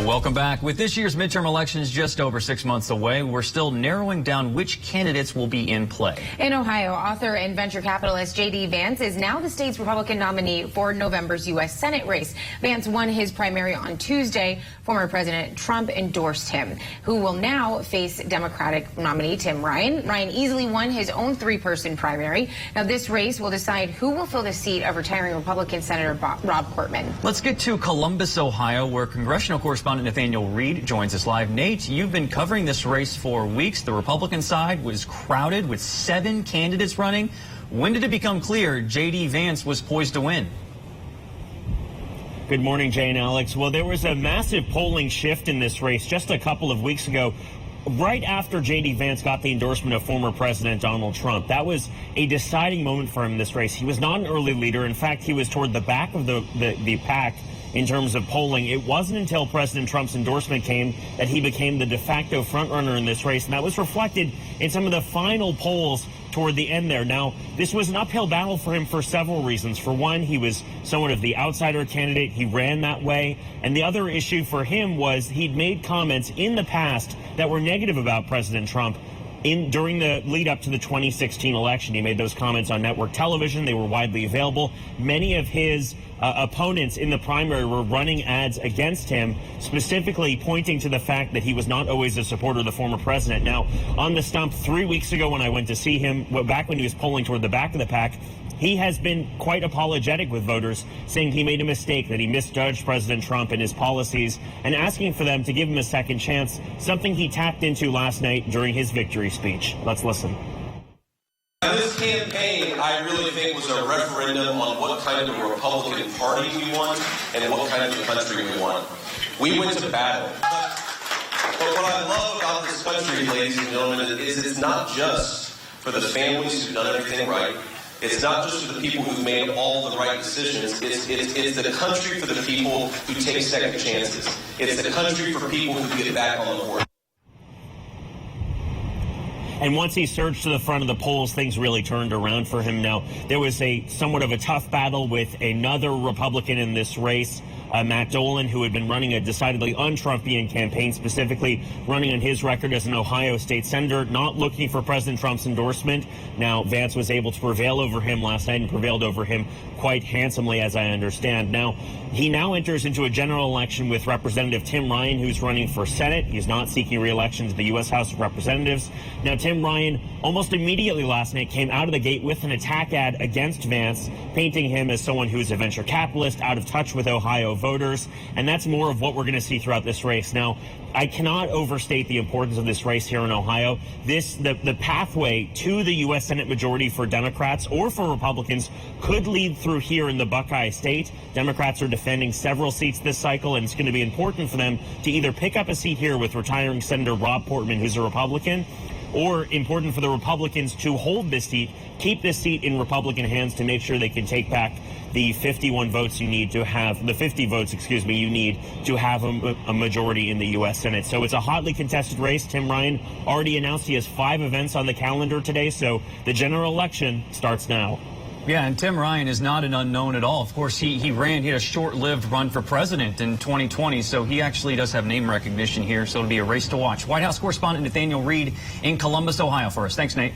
Well, welcome back. With this year's midterm elections just over 6 months away, we're still narrowing down which candidates will be in play. In Ohio, author and venture capitalist J.D. Vance is now the state's Republican nominee for November's U.S. Senate race. Vance won his primary on Tuesday. Former President Trump endorsed him, who will now face Democratic nominee Tim Ryan. Ryan easily won his own three-person primary. Now, this race will decide who will fill the seat of retiring Republican Senator Rob Portman. Let's get to Columbus, Ohio, where congressional correspondent Nathaniel Reed joins us live. Nate, you've been covering this race for weeks. The Republican side was crowded with 7 candidates running. When did it become clear J.D. Vance was poised to win? Good morning, Jay and Alex. Well, there was a massive polling shift in this race just a couple of weeks ago, right after J.D. Vance got the endorsement of former President Donald Trump. That was a deciding moment for him in this race. He was not an early leader. In fact, he was toward the back of the pack in terms of polling. It wasn't until President Trump's endorsement came that he became the de facto frontrunner in this race, and that was reflected in some of the final polls toward the end there. Now, this was an uphill battle for him for several reasons. For one, he was somewhat of the outsider candidate. He ran that way. And the other issue for him was he'd made comments in the past that were negative about President Trump. During the lead up to the 2016 election, he made those comments on network television. They were widely available. Many of his opponents in the primary were running ads against him, specifically pointing to the fact that he was not always a supporter of the former president. Now, on the stump 3 weeks ago when I went to see him, back when he was polling toward the back of the pack, he has been quite apologetic with voters, saying he made a mistake, that he misjudged President Trump and his policies, and asking for them to give him a second chance, something he tapped into last night during his victory speech. Let's listen. This campaign, I really think, was a referendum on what kind of a Republican Party we want and what kind of a country we want. We went to battle. But what I love about this country, ladies and gentlemen, is it's not just for the families who've done everything right. It's not just for the people who've made all the right decisions. It's the country for the people who take second chances. It's the country for people who get back on the horse. And once he surged to the front of the polls, things really turned around for him. Now, there was somewhat of a tough battle with another Republican in this race, Matt Dolan, who had been running a decidedly un-Trumpian campaign, specifically running on his record as an Ohio state senator, not looking for President Trump's endorsement. Now, Vance was able to prevail over him last night and prevailed over him quite handsomely, as I understand. Now, he now enters into a general election with Representative Tim Ryan, who's running for Senate. He's not seeking re-election to the U.S. House of Representatives. Now, Tim Ryan almost immediately last night came out of the gate with an attack ad against Vance, painting him as someone who's a venture capitalist, out of touch with Ohio voters, and that's more of what we're going to see throughout this race. Now, I cannot overstate the importance of this race here in Ohio. The pathway to the U.S. Senate majority for Democrats or for Republicans could lead through here in the Buckeye State. Democrats are defending several seats this cycle, and it's going to be important for them to either pick up a seat here with retiring Senator Rob Portman, who's a Republican, or important for the Republicans to hold this seat, keep this seat in Republican hands to make sure they can take back the 51 votes you need to have, the 50 votes, you need to have a majority in the U.S. Senate. So it's a hotly contested race. Tim Ryan already announced he has 5 events on the calendar today, so the general election starts now. Yeah, and Tim Ryan is not an unknown at all. Of course, he had a short-lived run for president in 2020, so he actually does have name recognition here, so it'll be a race to watch. White House correspondent Nathaniel Reed in Columbus, Ohio for us. Thanks, Nate.